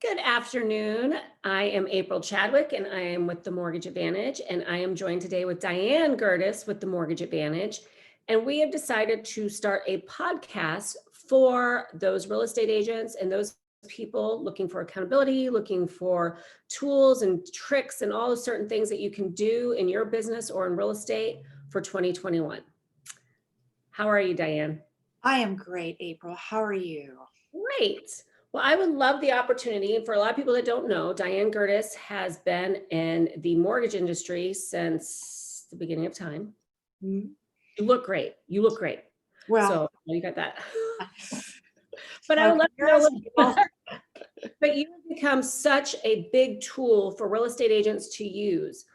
Good afternoon. I am April Chadwick and I am with the Mortgage Advantage, and I am joined today with Diane Gertis with the Mortgage Advantage. And we have decided to start a podcast for those real estate agents and those people looking for accountability, looking for tools and tricks and all the certain things that you can do in your business or in real estate for 2021. How are you, Diane? I am great, April. How are you? Great. Well, I would love the opportunity. And for a lot of people that don't know, Diane Gertis has been in the mortgage industry since the beginning of time. Mm. You look great. You look great. Well, So you got that. But I would love to know a little bit well, but you have become such a big tool for real estate agents to use.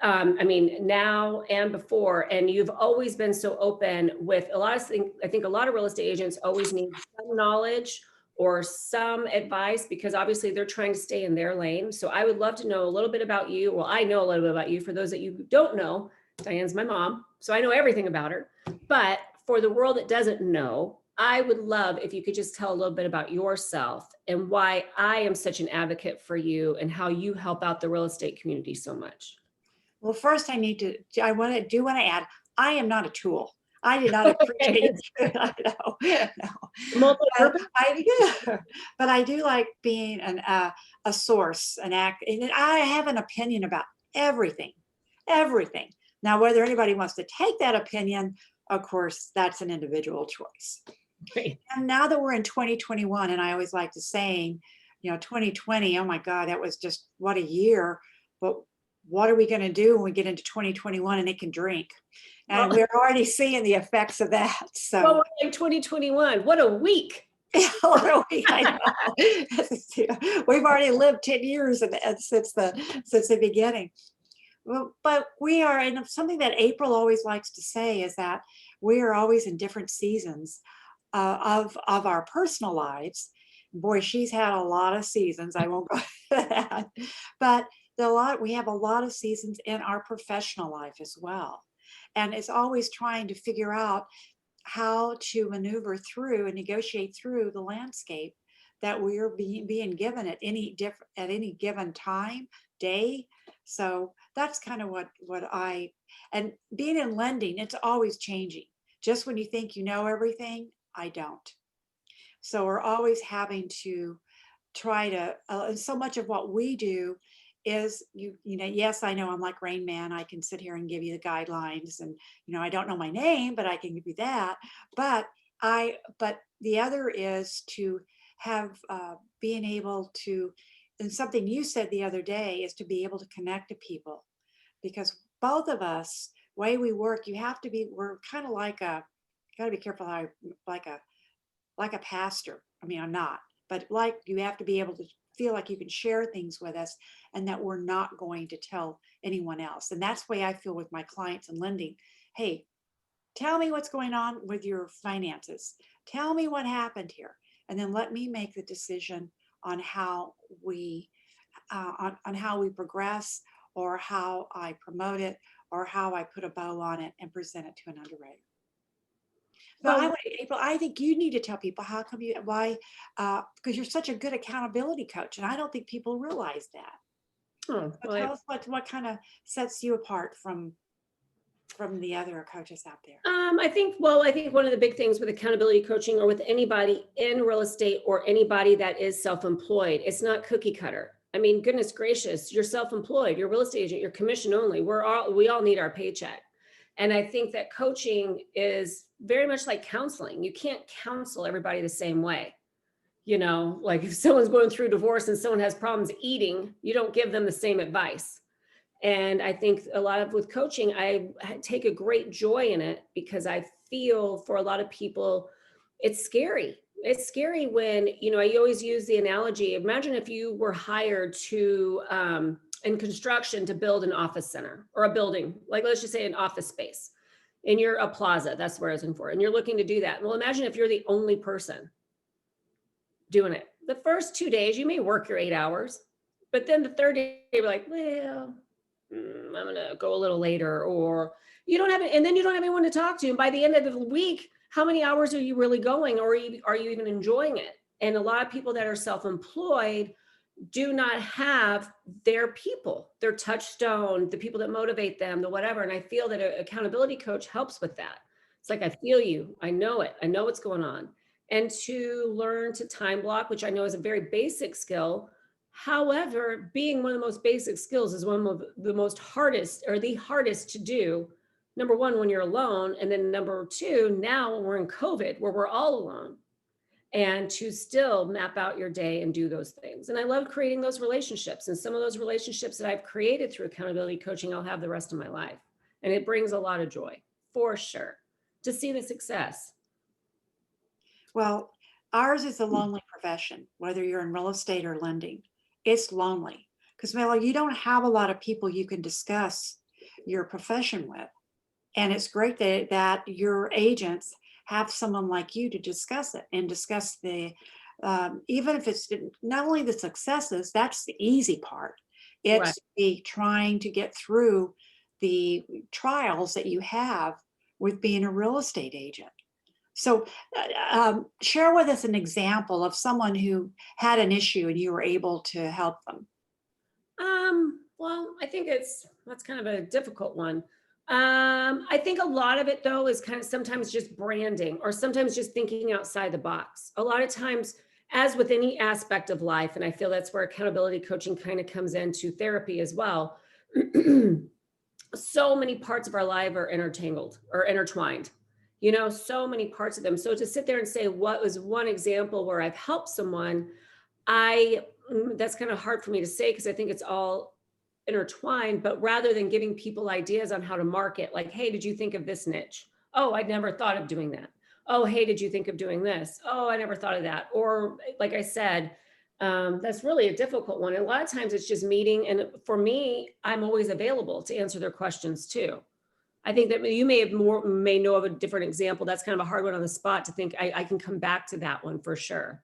I mean, now and before, and you've always been so open with a lot of things. I think a lot of real estate agents always need some knowledge or some advice because obviously they're trying to stay in their lane. So I would love to know a little bit about you. Well, I know a little bit about you. For those that you don't know, Diane's my mom, so I know everything about her. But for the world that doesn't know, I would love if you could just tell a little bit about yourself and why I am such an advocate for you and how you help out the real estate community so much. first I want to add, I am not a tool. I did not appreciate it. I know, no. Multi-purpose? But I do like being a source, an act, and I have an opinion about everything, everything. Now, whether anybody wants to take that opinion, of course, that's an individual choice. Great. And now that we're in 2021, and I always like to say, 2020, oh my God, that was just what a year. But what are we going to do when we get into 2021 and it can drink? And we're already seeing the effects of that. So, well, we're in 2021. What a week. what a week, I know. We've already lived 10 years since the beginning. Well, but we are in something that April always likes to say is that we are always in different seasons of our personal lives. Boy, she's had a lot of seasons. I won't go into that, but we have a lot of seasons in our professional life as well, and it's always trying to figure out how to maneuver through and negotiate through the landscape that we're being given at any given time, day. So that's kind of what and being in lending, it's always changing. Just when you think you know everything, I don't. So we're always having to try to, so much of what we do is yes, I know I'm like Rain Man. I can sit here and give you the guidelines and, I don't know my name, but I can give you that. But the other is to have, being able to, and something you said the other day is to be able to connect to people, because both of us, way we work, we're kind of like got to be careful how like a pastor. I mean, I'm not, but like you have to be able to feel like you can share things with us and that we're not going to tell anyone else. And that's the way I feel with my clients in lending. Hey, tell me what's going on with your finances. Tell me what happened here. And then let me make the decision on how we on how we progress, or how I promote it, or how I put a bow on it and present it to an underwriter. But April, I think you need to tell people because you're such a good accountability coach, and I don't think people realize that. Oh, So tell us what kind of sets you apart from the other coaches out there. I think one of the big things with accountability coaching or with anybody in real estate or anybody that is self-employed, it's not cookie cutter. I mean, goodness gracious, you're self-employed, you're a real estate agent, you're commission only. We all need our paycheck. And I think that coaching is very much like counseling. You can't counsel everybody the same way. Like if someone's going through divorce and someone has problems eating, you don't give them the same advice. And I think with coaching, I take a great joy in it because I feel for a lot of people, it's scary. It's scary when, I always use the analogy. Imagine if you were hired to, in construction, to build an office center or a building, like let's just say an office space, and you're a plaza, that's where I was looking for, and you're looking to do that. Well, imagine if you're the only person doing it. The first 2 days, you may work your 8 hours, but then the third day, you're like, well, I'm going to go a little later, or you don't have it. And then you don't have anyone to talk to. And by the end of the week, how many hours are you really going, or are you even enjoying it? And a lot of people that are self-employed, do not have their people, their touchstone, the people that motivate them, the whatever. And I feel that an accountability coach helps with that. It's like, I feel you, I know it, I know what's going on. And to learn to time block, which I know is a very basic skill. However, being one of the most basic skills is one of the most hardest, or the hardest to do. Number one, when you're alone. And then number two, now when we're in COVID, where we're all alone, and to still map out your day and do those things. And I love creating those relationships. And some of those relationships that I've created through accountability coaching, I'll have the rest of my life. And it brings a lot of joy, for sure, to see the success. Well, ours is a lonely profession, whether you're in real estate or lending. It's lonely because, Mel, you don't have a lot of people you can discuss your profession with. And it's great that your agents have someone like you to discuss it and discuss the, even if it's not only the successes, that's the easy part. Right. It's the trying to get through the trials that you have with being a real estate agent. So share with us an example of someone who had an issue and you were able to help them. Well, I think that's kind of a difficult one. I think a lot of it though is kind of sometimes just branding, or sometimes just thinking outside the box. A lot of times, as with any aspect of life, and I feel that's where accountability coaching kind of comes into therapy as well. So many parts of our life are intertangled or intertwined, so many parts of them. So to sit there and say, what was one example where I've helped someone, that's kind of hard for me to say because I think it's all intertwined. But rather than giving people ideas on how to market, like, hey, did you think of this niche? Oh, I'd never thought of doing that. Oh, hey, did you think of doing this? Oh, I never thought of that. Or like I said, that's really a difficult one. And a lot of times it's just meeting. And for me, I'm always available to answer their questions too. I think that you may know of a different example. That's kind of a hard one on the spot to think. I can come back to that one for sure.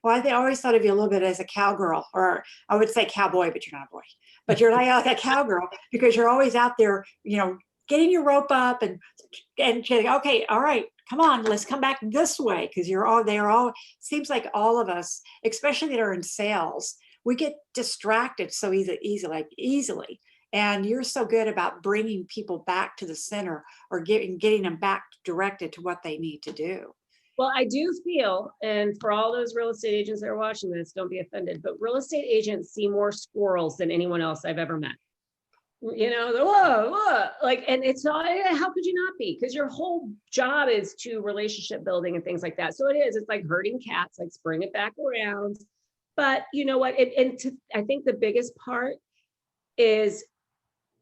Well, I always thought of you a little bit as a cowgirl, or I would say cowboy, but you're not a boy. But you're like a cowgirl because you're always out there, getting your rope up and saying, okay, all right, come on, let's come back this way. Because they're all, seems like all of us, especially that are in sales, we get distracted so easily. And you're so good about bringing people back to the center or getting them back directed to what they need to do. Well, I do feel, and for all those real estate agents that are watching this, don't be offended, but real estate agents see more squirrels than anyone else I've ever met. Whoa, like, and it's not, how could you not be? Because your whole job is to relationship building and things like that. So it's like herding cats, like bring it back around. But you know what? I think the biggest part is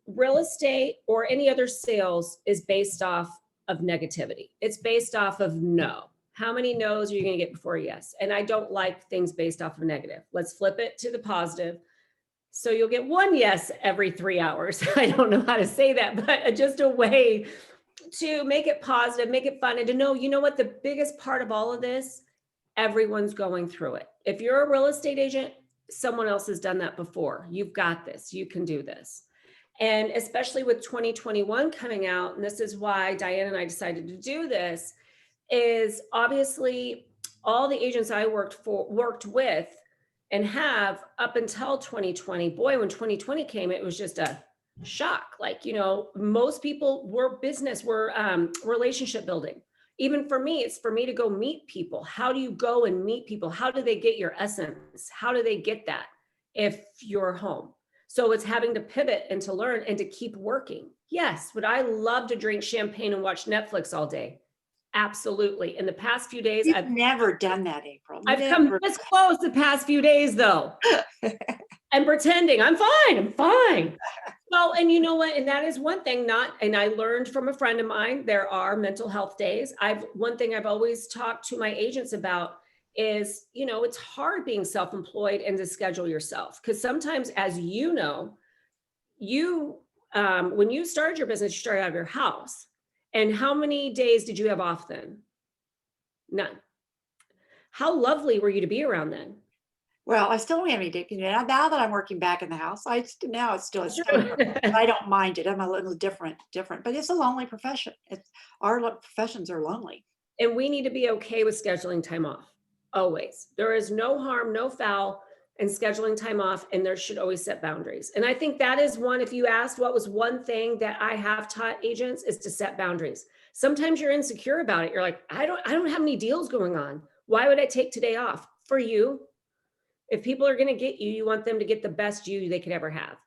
real estate or any other sales is based off of negativity. It's based off of no. How many no's are you going to get before yes? And I don't like things based off of negative. Let's flip it to the positive. So you'll get one yes every 3 hours. I don't know how to say that, but just a way to make it positive, make it fun, and to know, what the biggest part of all of this, everyone's going through it. If you're a real estate agent, someone else has done that before. You've got this, you can do this. And especially with 2021 coming out, and this is why Diane and I decided to do this, is obviously all the agents I worked with and have up until 2020. Boy, when 2020 came, it was just a shock. Like, most people were relationship building. Even for me, it's for me to go meet people. How do you go and meet people? How do they get your essence? How do they get that if you're home? So it's having to pivot and to learn and to keep working. Yes. Would I love to drink champagne and watch Netflix all day? Absolutely. In the past few days, I've never done that, April. I've come this close the past few days though. And pretending I'm fine. Well, and you know what? And that is one thing and I learned from a friend of mine, there are mental health days. One thing I've always talked to my agents about is, it's hard being self-employed and to schedule yourself. Because sometimes, as you know, when you started your business, you started out of your house. And how many days did you have off then? None. How lovely were you to be around then? Well, I still don't have any days. Now that I'm working back in the house, I don't mind it. I'm a little different, but it's a lonely profession. Our professions are lonely. And we need to be okay with scheduling time off. Always. There is no harm, no foul. and scheduling time off, and there should always set boundaries. And I think that is one, if you asked what was one thing that I have taught agents, is to set boundaries. Sometimes you're insecure about it. You're like, I don't have any deals going on. Why would I take today off? For you, if people are going to get you, you want them to get the best you they could ever have.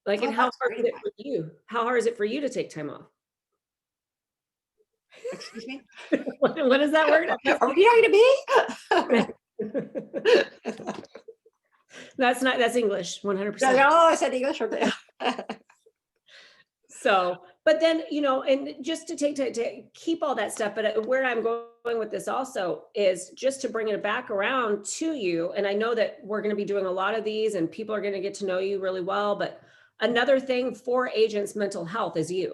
Like, Oh, and how that's hard great is it advice. for you? How hard is it for you to take time off? Excuse me? What is that word? Are we talking to me? That's English, 100%. No, I said English. Okay. So, but then, and just to keep all that stuff, but where I'm going with this also is just to bring it back around to you. And I know that we're going to be doing a lot of these and people are going to get to know you really well. But another thing for agents' mental health is you.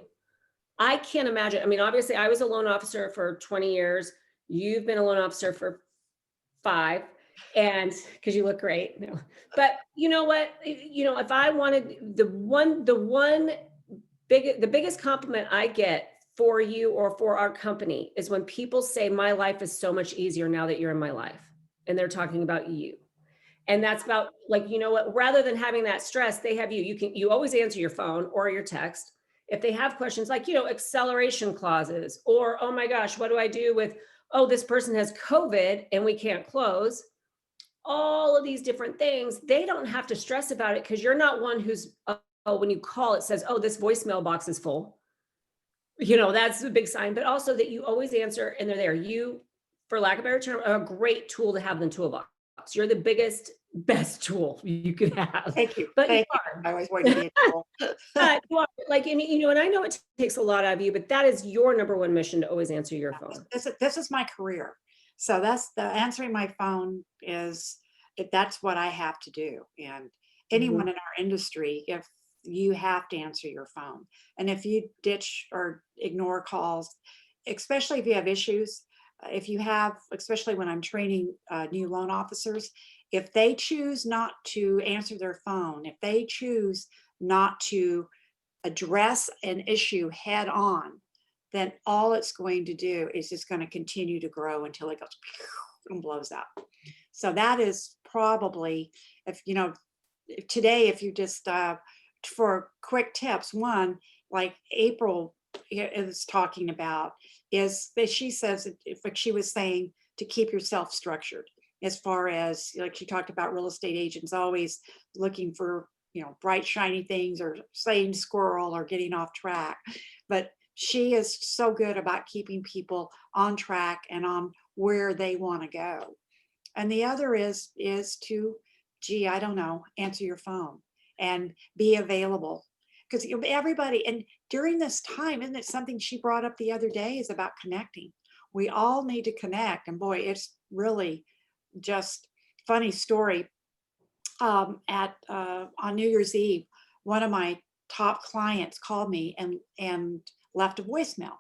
I can't imagine. I mean, obviously, I was a loan officer for 20 years. You've been a loan officer for 5, and because you look great. No. But you know what? If I wanted the biggest compliment I get for you or for our company is when people say, my life is so much easier now that you're in my life. And they're talking about you. And that's about, like, what, rather than having that stress, they have you. You always answer your phone or your text. If they have questions like, acceleration clauses, or, oh my gosh, what do I do with, oh, this person has COVID and we can't close. All of these different things, they don't have to stress about it because you're not one who's, oh, when you call, it says, oh, this voicemail box is full. That's a big sign, but also that you always answer and they're there. You, for lack of a better term, are a great tool to have in the toolbox. You're the best tool you could have. Thank you. But Thank you you. are. I always wanted to be a tool. But you are, like, and I know it takes a lot out of you, but that is your number one mission, to always answer your phone. This is my career. So that's the answering my phone is, if that's what I have to do. And anyone in our industry, if you have to answer your phone, and if you ditch or ignore calls, especially if you have issues, especially when I'm training new loan officers, if they choose not to answer their phone, if they choose not to address an issue head on, then all it's going to do is just going to continue to grow until it goes and blows up. So that is probably, if today, if you just for quick tips, one, like April is talking about, is that she says, like she was saying, to keep yourself structured, as far as, like she talked about real estate agents always looking for bright shiny things, or saying squirrel, or getting off track. But she is so good about keeping people on track and on where they want to go. And the other is to, I don't know, answer your phone and be available, because everybody, and during this time, isn't it something she brought up the other day, is about connecting. We all need to connect. And boy, it's really just funny story. On New Year's Eve, one of my top clients called me and left a voicemail.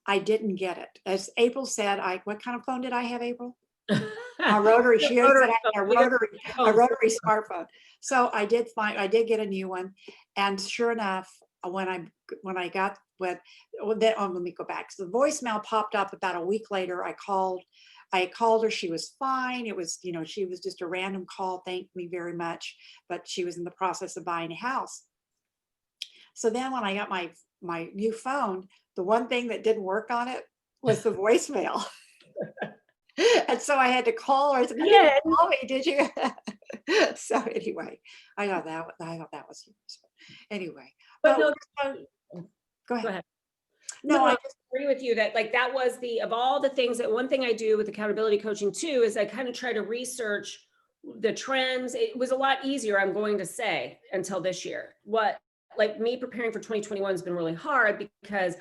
I didn't get it. As April said, what kind of phone did I have, April? A rotary. She said I had a rotary smartphone. So I did get a new one, and sure enough, when I got let me go back. So the voicemail popped up about a week later. I called her. She was fine. It was, she was just a random call. Thanked me very much, but she was in the process of buying a house. So then when I got my new phone, the one thing that didn't work on it was the voicemail. And so I had to call her. I said, "You didn't call me, did you?" So anyway, I thought that was humorous. Anyway, but no, go ahead. Go ahead. No, I just agree with you that, like, that was of all the things, that one thing I do with accountability coaching too is I kind of try to research the trends. It was a lot easier, I'm going to say, until this year. Like me preparing for 2021 has been really hard, because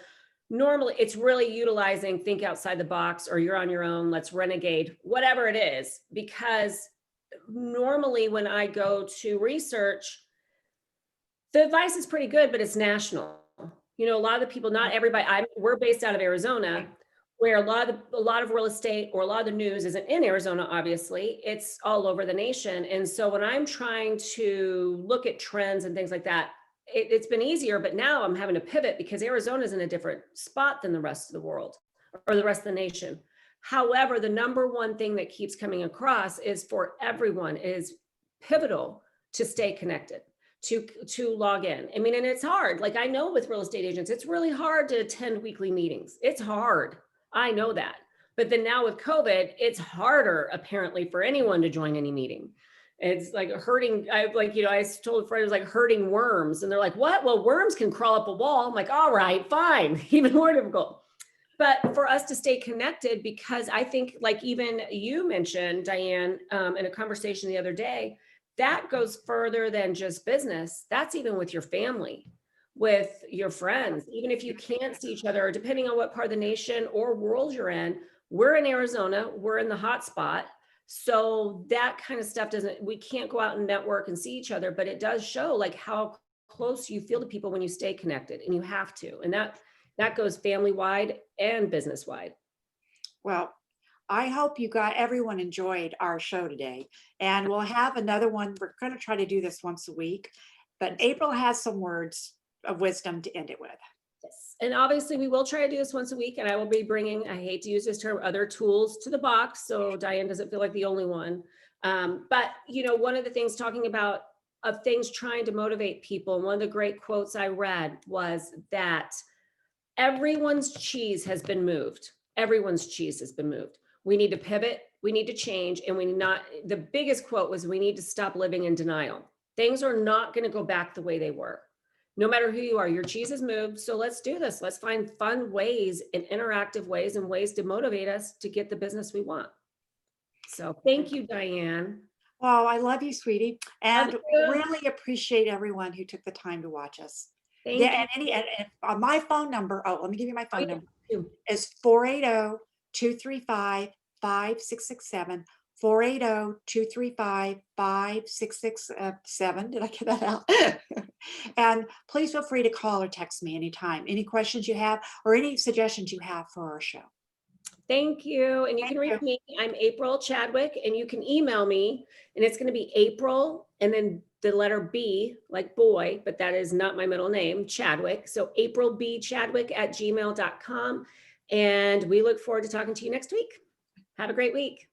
normally it's really utilizing think outside the box, or you're on your own, let's renegade, whatever it is. Because normally when I go to research, the advice is pretty good, but it's national. A lot of the people, not everybody, we're based out of Arizona, where a lot of real estate, or a lot of the news isn't in Arizona, obviously, it's all over the nation. And so when I'm trying to look at trends and things like that, it's been easier, but now I'm having to pivot, because Arizona is in a different spot than the rest of the world, or the rest of the nation. However, the number one thing that keeps coming across is for everyone is pivotal to stay connected, to log in. I mean, and it's hard. Like I know with real estate agents, it's really hard to attend weekly meetings. It's hard. I know that. But then now with COVID, it's harder apparently for anyone to join any meeting. It's like hurting. I like, I told a friend it was like hurting worms. And they're like, what? Well, worms can crawl up a wall. I'm like, all right, fine. Even more difficult. But for us to stay connected, because I think like even you mentioned, Diane, in a conversation the other day, that goes further than just business. That's even with your family, with your friends, even if you can't see each other, depending on what part of the nation or world you're in. We're in Arizona, we're in the hot spot. So that kind of stuff we can't go out and network and see each other, but it does show like how close you feel to people when you stay connected, and you have to. And that goes family wide and business wide. Well, I hope everyone enjoyed our show today, and we'll have another one. We're going to try to do this once a week, but April has some words of wisdom to end it with. Yes. And obviously we will try to do this once a week, and I will be bringing, I hate to use this term, other tools to the box, so Diane doesn't feel like the only one. But one of the things talking about of things trying to motivate people, and one of the great quotes I read was that everyone's cheese has been moved. Everyone's cheese has been moved. We need to pivot, we need to change, and the biggest quote was, we need to stop living in denial. Things are not going to go back the way they were. No matter who you are, your cheese has moved. So let's do this. Let's find fun ways and interactive ways and ways to motivate us to get the business we want. So thank you, Diane. Well, I love you, sweetie. And really appreciate everyone who took the time to watch us. Thank you. And on my phone number, let me give you my phone number. You. Is 480-235-5667. 480-235-5667. Did I get that out? And please feel free to call or text me anytime. Any questions you have or any suggestions you have for our show. Thank you. And you can reach me. I'm April Chadwick, and you can email me, and it's going to be April and then the letter B, like boy, but that is not my middle name, Chadwick. So aprilbchadwick@gmail.com. And we look forward to talking to you next week. Have a great week.